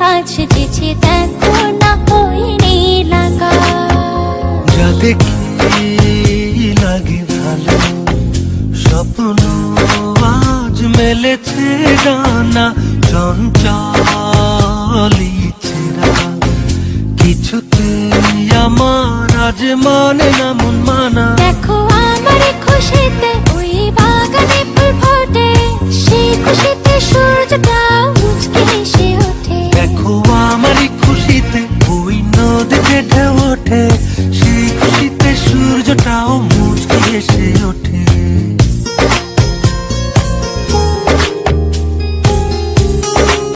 আজ সেজেছে দেখো না হয়নি লাগা। যা দেখি লাগে ভালো, স্বপ্ন আজ মেলেছে ডানা, চঞ্চল ইচ্ছেরা কিছুতে আমার আজ মানে না মন মানা।